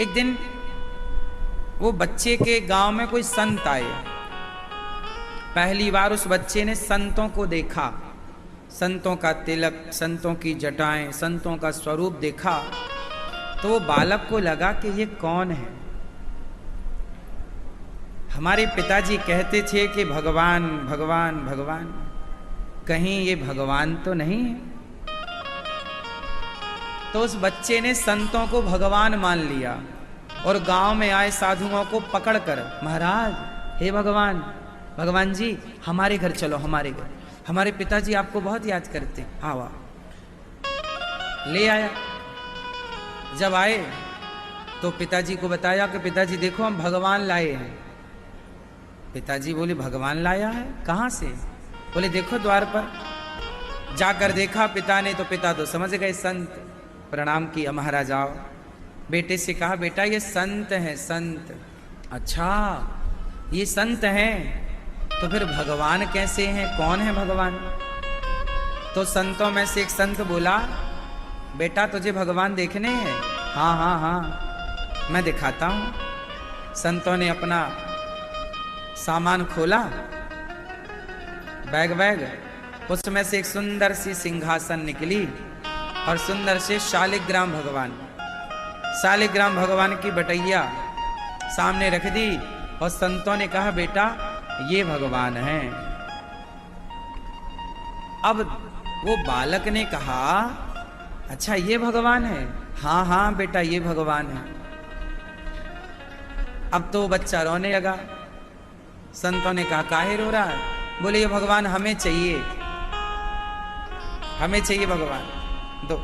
एक दिन वो बच्चे के गांव में कोई संत आए। पहली बार उस बच्चे ने संतों को देखा, संतों का तिलक, संतों की जटाएं, संतों का स्वरूप देखा। तो वो बालक को लगा कि ये कौन है। हमारे पिताजी कहते थे कि भगवान भगवान भगवान, कहीं ये भगवान तो नहीं है। तो उस बच्चे ने संतों को भगवान मान लिया और गांव में आए साधुओं को पकड़कर, महाराज हे भगवान, भगवान जी हमारे घर चलो, हमारे घर, हमारे पिताजी आपको बहुत याद करते। हाँ वाह। ले आया। जब आए तो पिताजी को बताया कि पिताजी देखो हम भगवान लाए हैं। पिताजी बोले भगवान लाया है, कहाँ से? बोले देखो द्वार पर। जाकर देखा पिता ने तो पिता तो समझ गए संत। प्रणाम किया, महाराज आओ। बेटे से कहा बेटा ये संत हैं, संत। अच्छा ये संत हैं, तो फिर भगवान कैसे हैं, कौन है भगवान? तो संतों में से एक संत बोला बेटा तुझे भगवान देखने हैं? हाँ हाँ हाँ मैं दिखाता हूं। संतों ने अपना सामान खोला, बैग, उसमें से एक सुंदर सी सिंहासन निकली और सुंदर से शालिग्राम भगवान की बटैया सामने रख दी। और संतों ने कहा बेटा ये भगवान हैं। अब वो बालक ने कहा अच्छा ये भगवान है? हाँ हाँ बेटा ये भगवान है। अब तो बच्चा रोने लगा। संतों ने कहा काहे रो रहा है? बोले ये भगवान हमें चाहिए, हमें चाहिए भगवान दो।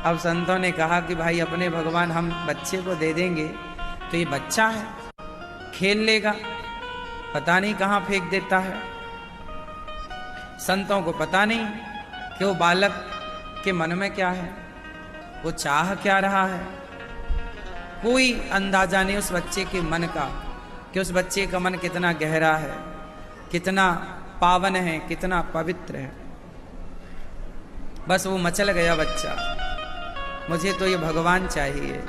अब संतों ने कहा कि भाई अपने भगवान हम बच्चे को दे देंगे तो ये बच्चा है, खेल लेगा, पता नहीं कहां फेंक देता है। संतों को पता नहीं कि वो बालक के मन में क्या है, वो चाह क्या रहा है। कोई अंदाजा नहीं उस बच्चे के मन का, कि उस बच्चे का मन कितना गहरा है, कितना पावन है, कितना पवित्र है। बस वो मचल गया बच्चा, मुझे तो ये भगवान चाहिए,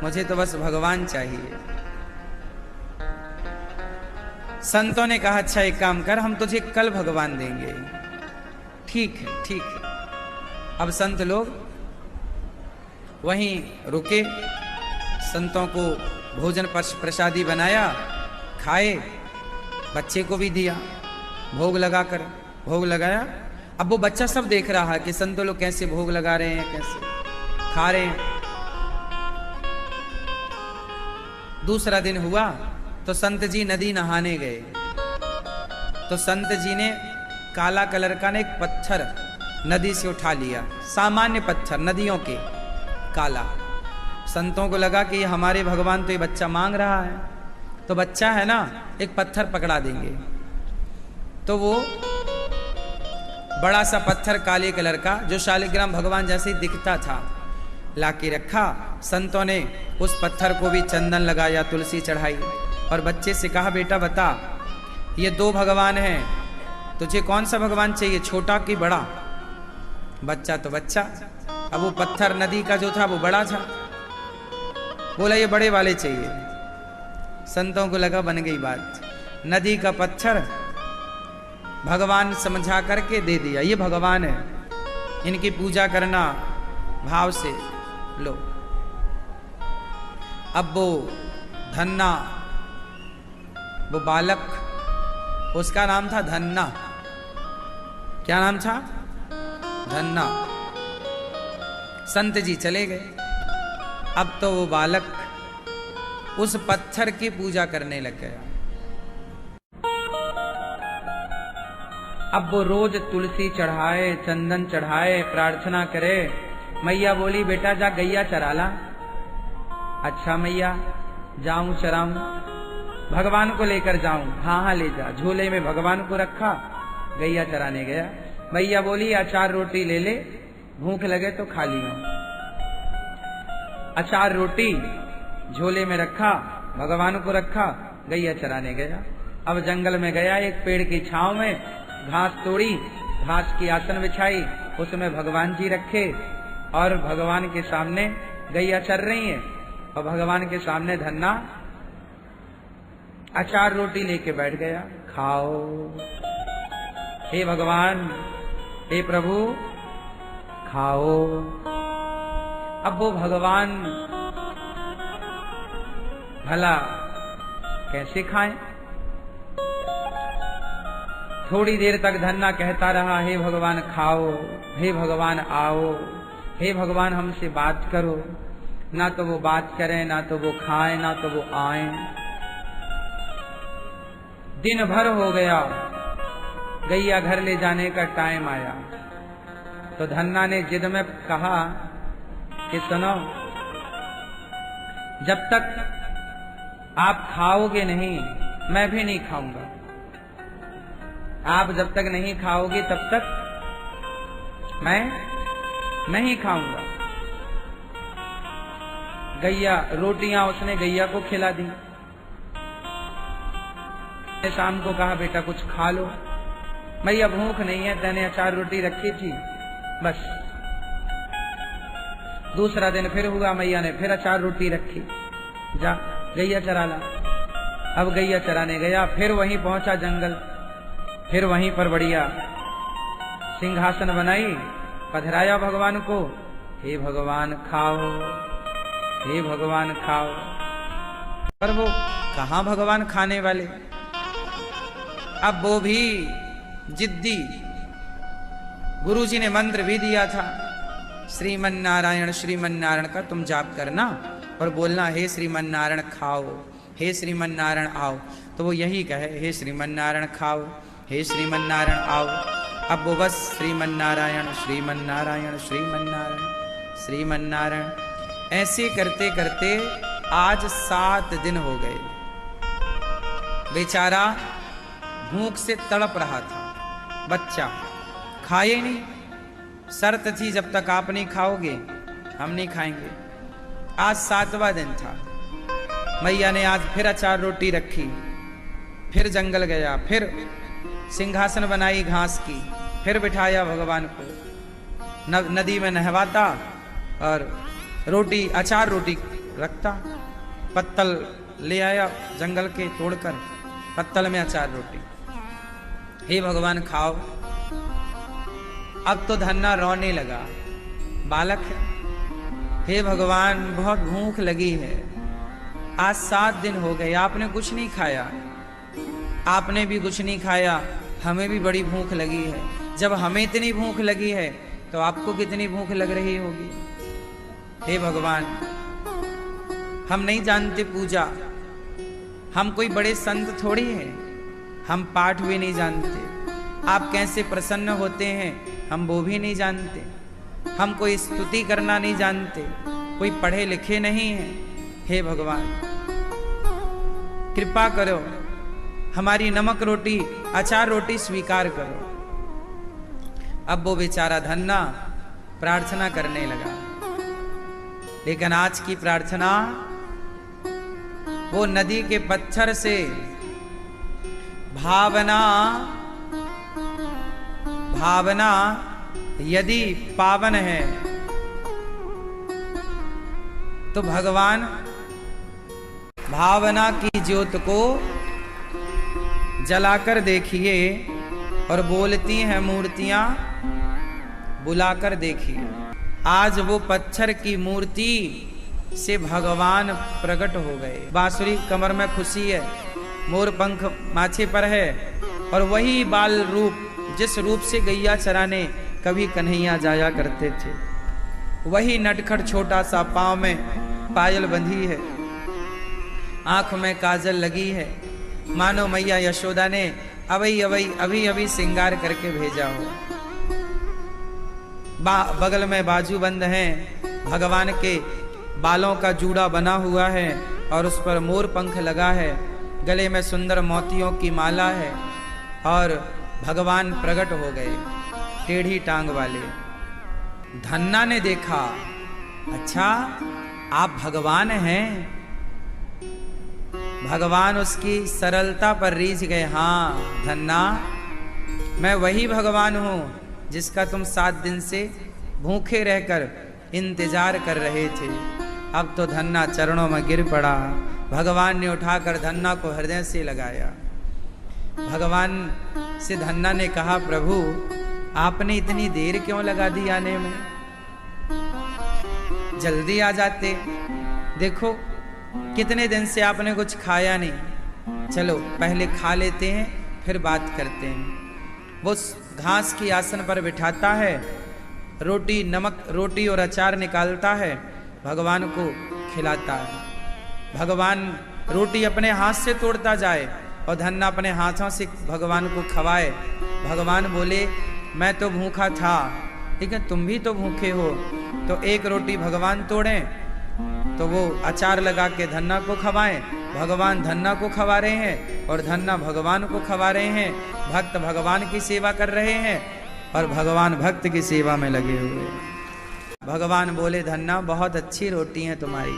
मुझे तो बस भगवान चाहिए। संतों ने कहा अच्छा एक काम कर, हम तुझे कल भगवान देंगे। ठीक है ठीक है। अब संत लोग वहीं रुके, संतों को भोजन प्रसादी बनाया, खाए, बच्चे को भी दिया, भोग लगाकर भोग लगाया। अब वो बच्चा सब देख रहा है कि संत लोग कैसे भोग लगा रहे हैं, कैसे खा रहे हैं। दूसरा दिन हुआ तो संत जी नदी नहाने गए। तो संत जी ने काला कलर का एक पत्थर नदी से उठा लिया, सामान्य पत्थर नदियों के, काला। संतों को लगा कि ये हमारे भगवान, तो ये बच्चा मांग रहा है, तो बच्चा है ना, एक पत्थर पकड़ा देंगे। तो वो बड़ा सा पत्थर काले कलर का, जो शालिग्राम भगवान जैसे ही दिखता था, लाके रखा। संतों ने उस पत्थर को भी चंदन लगाया, तुलसी चढ़ाई और बच्चे से कहा बेटा बता ये दो भगवान हैं, तुझे कौन सा भगवान चाहिए, छोटा कि बड़ा? बच्चा तो बच्चा, अब वो पत्थर नदी का जो था वो बड़ा था, बोला ये बड़े वाले चाहिए। संतों को लगा बन गई बात, नदी का पत्थर भगवान समझा करके दे दिया, ये भगवान है, इनकी पूजा करना भाव से लो। अब वो धन्ना, वो बालक, उसका नाम था धन्ना। क्या नाम था? धन्ना। संत जी चले गए। अब तो वो बालक उस पत्थर की पूजा करने लग गया। अब वो रोज तुलसी चढ़ाए, चंदन चढ़ाए, प्रार्थना करे। मैया बोली बेटा जा गैया चरा ला। अच्छा मैया जाऊं चराऊं, भगवान को लेकर जाऊं? हाँ हाँ ले जा। झोले में भगवान को रखा, गैया चराने गया। मैया बोली अचार रोटी ले ले, भूख लगे तो खा लियो। अचार रोटी झोले में रखा, भगवान को रखा, गैया चराने गया। अब जंगल में गया, एक पेड़ की छांव में घास तोड़ी, घास की आसन बिछाई, उसमें भगवान जी रखे और भगवान के सामने गैया चर रही है। और भगवान के सामने धन्ना अचार रोटी लेके बैठ गया। खाओ, हे भगवान, हे प्रभु, खाओ। अब वो भगवान भला कैसे खाएं? थोड़ी देर तक धन्ना कहता रहा, हे भगवान खाओ, हे भगवान आओ, हे भगवान हमसे बात करो। ना तो वो बात करें, ना तो वो खाएं, ना तो वो आए। दिन भर हो गया, गैया घर ले जाने का टाइम आया तो धन्ना ने जिद में कहा कि सुनो, जब तक आप खाओगे नहीं मैं भी नहीं खाऊंगा। आप जब तक नहीं खाओगे तब तक मैं नहीं खाऊंगा। गैया रोटियां उसने गैया को खिला दी। शाम को कहा, बेटा कुछ खा लो। मैया भूख नहीं है, तैने अचार रोटी रखी थी बस। दूसरा दिन फिर हुआ, मैया ने फिर अचार रोटी रखी, जा गैया चरा ला। अब गैया चराने गया, फिर वहीं पहुंचा जंगल, फिर वहीं पर बढ़िया सिंहासन बनाई, पधराया भगवान को, हे भगवान खाओ, हे भगवान खाओ। पर वो कहाँ भगवान खाने वाले। अब वो भी जिद्दी। गुरुजी ने मंत्र भी दिया था, श्रीमन नारायण का तुम जाप करना और बोलना, हे श्रीमन नारायण खाओ, हे श्रीमन नारायण आओ। तो वो यही कहे, हे श्रीमन नारायण खाओ, हे श्रीमन नारायण आओ। अब वो बस श्रीमन नारायण श्रीमन नारायण श्रीमन नारायण श्रीमन नारायण ऐसे करते करते आज 7 दिन हो गए। बेचारा भूख से तड़प रहा था, बच्चा खाए नहीं। शर्त थी, जब तक आप नहीं खाओगे हम नहीं खाएंगे। आज 7वां दिन था। मैया ने आज फिर अचार रोटी रखी, फिर जंगल गया, फिर सिंहासन बनाई घास की, फिर बिठाया भगवान को, नदी में नहवाता और रोटी अचार रोटी रखता। पत्तल ले आया जंगल के तोड़कर, पत्तल में अचार रोटी, हे भगवान खाओ। अब तो धन्ना रोने लगा, बालक है, हे भगवान बहुत भूख लगी है, आज 7 दिन हो गए आपने कुछ नहीं खाया, आपने भी कुछ नहीं खाया, हमें भी बड़ी भूख लगी है। जब हमें इतनी भूख लगी है तो आपको कितनी भूख लग रही होगी। हे भगवान, हम नहीं जानते पूजा, हम कोई बड़े संत थोड़ी हैं, हम पाठ भी नहीं जानते, आप कैसे प्रसन्न होते हैं हम वो भी नहीं जानते, हम कोई स्तुति करना नहीं जानते, कोई पढ़े लिखे नहीं हैं। हे भगवान कृपा करो, हमारी नमक रोटी अचार रोटी स्वीकार करो। अब वो बेचारा धन्ना प्रार्थना करने लगा, लेकिन आज की प्रार्थना वो नदी के पत्थर से भावना यदि पावन है तो भगवान भावना की ज्योत को जलाकर देखिए और बोलती हैं मूर्तियां बुलाकर देखिए। आज वो पत्थर की मूर्ति से भगवान प्रकट हो गए। बांसुरी कमर में खुशी है, मोर पंख माथे पर है, और वही बाल रूप जिस रूप से गैया चराने कभी कन्हैया जाया करते थे, वही नटखट छोटा सा पांव में पायल बंधी है, आंख में काजल लगी है, मानो मैया यशोदा ने अभी अभी श्रृंगार करके भेजा हो। बगल में बाजूबंद हैं, भगवान के बालों का जूड़ा बना हुआ है और उस पर मोर पंख लगा है, गले में सुंदर मोतियों की माला है और भगवान प्रकट हो गए टेढ़ी टांग वाले। धन्ना ने देखा, अच्छा आप भगवान हैं। भगवान उसकी सरलता पर रीझ गए, हाँ धन्ना मैं वही भगवान हूं जिसका तुम 7 दिन से भूखे रहकर इंतजार कर रहे थे। अब तो धन्ना चरणों में गिर पड़ा। भगवान ने उठाकर धन्ना को हृदय से लगाया। भगवान से धन्ना ने कहा, प्रभु आपने इतनी देर क्यों लगा दी आने में, जल्दी आ जाते। देखो कितने दिन से आपने कुछ खाया नहीं, चलो पहले खा लेते हैं फिर बात करते हैं। वो घास की आसन पर बिठाता है, रोटी नमक रोटी और अचार निकालता है, भगवान को खिलाता है। भगवान रोटी अपने हाथ से तोड़ता जाए और धन्ना अपने हाथों से भगवान को खवाए। भगवान बोले, मैं तो भूखा था, ठीक है तुम भी तो भूखे हो, तो एक रोटी भगवान तोड़ें तो वो अचार लगा के धन्ना को खवाएं। भगवान धन्ना को खवा रहे हैं और धन्ना भगवान को खवा रहे हैं। भक्त भगवान की सेवा कर रहे हैं और भगवान भक्त की सेवा में लगे हुए हैं। भगवान बोले, धन्ना बहुत अच्छी रोटी है तुम्हारी,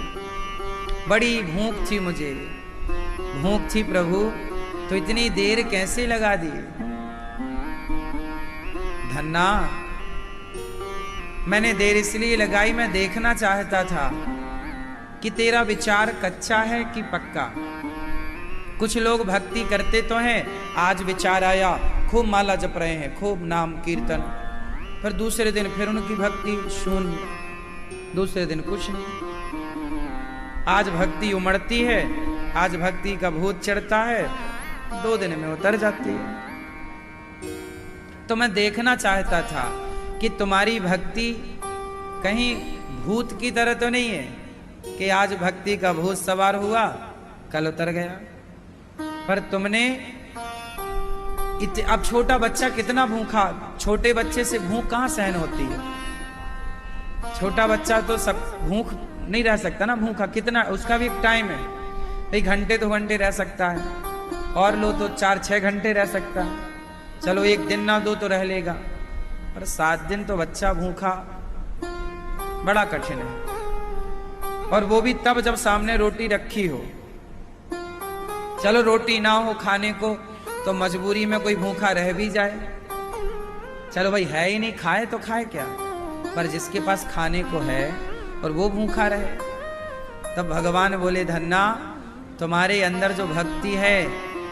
बड़ी भूख थी मुझे, भूख थी प्रभु, तो इतनी देर कैसे लगा दी। धन्ना मैंने देर इसलिए लगाई, मैं देखना चाहता था कि तेरा विचार कच्चा है कि पक्का। कुछ लोग भक्ति करते तो हैं, आज विचार आया, खूब माला जप रहे हैं, खूब नाम कीर्तन, फिर दूसरे दिन फिर उनकी भक्ति शून्य, दूसरे दिन कुछ नहीं। आज भक्ति उमड़ती है, आज भक्ति का भूत चढ़ता है, 2 दिन में उतर जाती है। तो मैं देखना चाहता था कि तुम्हारी भक्ति कहीं भूत की तरह तो नहीं है कि आज भक्ति का भूत सवार हुआ कल उतर गया। पर तुमने अब छोटा बच्चा कितना भूखा, छोटे बच्चे से भूख कहां सहन होती है। छोटा बच्चा तो सब भूख नहीं रह सकता ना, भूखा कितना, उसका भी एक टाइम है, 1 घंटे 2 घंटे रह सकता है, और लो तो 4-6 घंटे रह सकता है, चलो 1 दिन ना 2 तो रह लेगा, पर 7 दिन तो बच्चा भूखा बड़ा कठिन है। और वो भी तब जब सामने रोटी रखी हो। चलो रोटी ना हो खाने को तो मजबूरी में कोई भूखा रह भी जाए, चलो भाई है ही नहीं, खाए तो खाए क्या, पर जिसके पास खाने को है और वो भूखा रहे। तब भगवान बोले, धन्ना तुम्हारे अंदर जो भक्ति है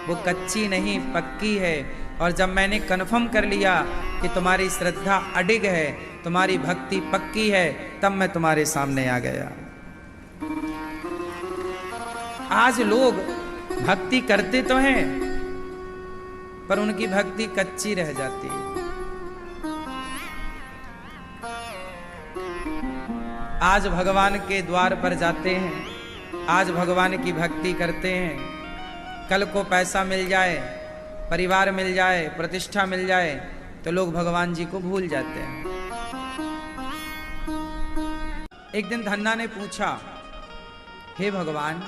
वो कच्ची नहीं पक्की है, और जब मैंने कन्फर्म कर लिया कि तुम्हारी श्रद्धा अडिग है, तुम्हारी भक्ति पक्की है, तब मैं तुम्हारे सामने आ गया। आज लोग भक्ति करते तो हैं पर उनकी भक्ति कच्ची रह जाती है। आज भगवान के द्वार पर जाते हैं, आज भगवान की भक्ति करते हैं, कल को पैसा मिल जाए, परिवार मिल जाए, प्रतिष्ठा मिल जाए तो लोग भगवान जी को भूल जाते हैं। एक दिन धन्ना ने पूछा, हे भगवान,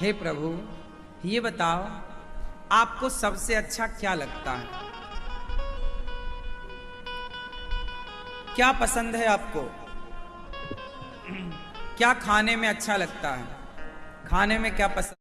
हे प्रभु, ये बताओ आपको सबसे अच्छा क्या लगता है, क्या पसंद है आपको, क्या खाने में अच्छा लगता है, खाने में क्या पसंद।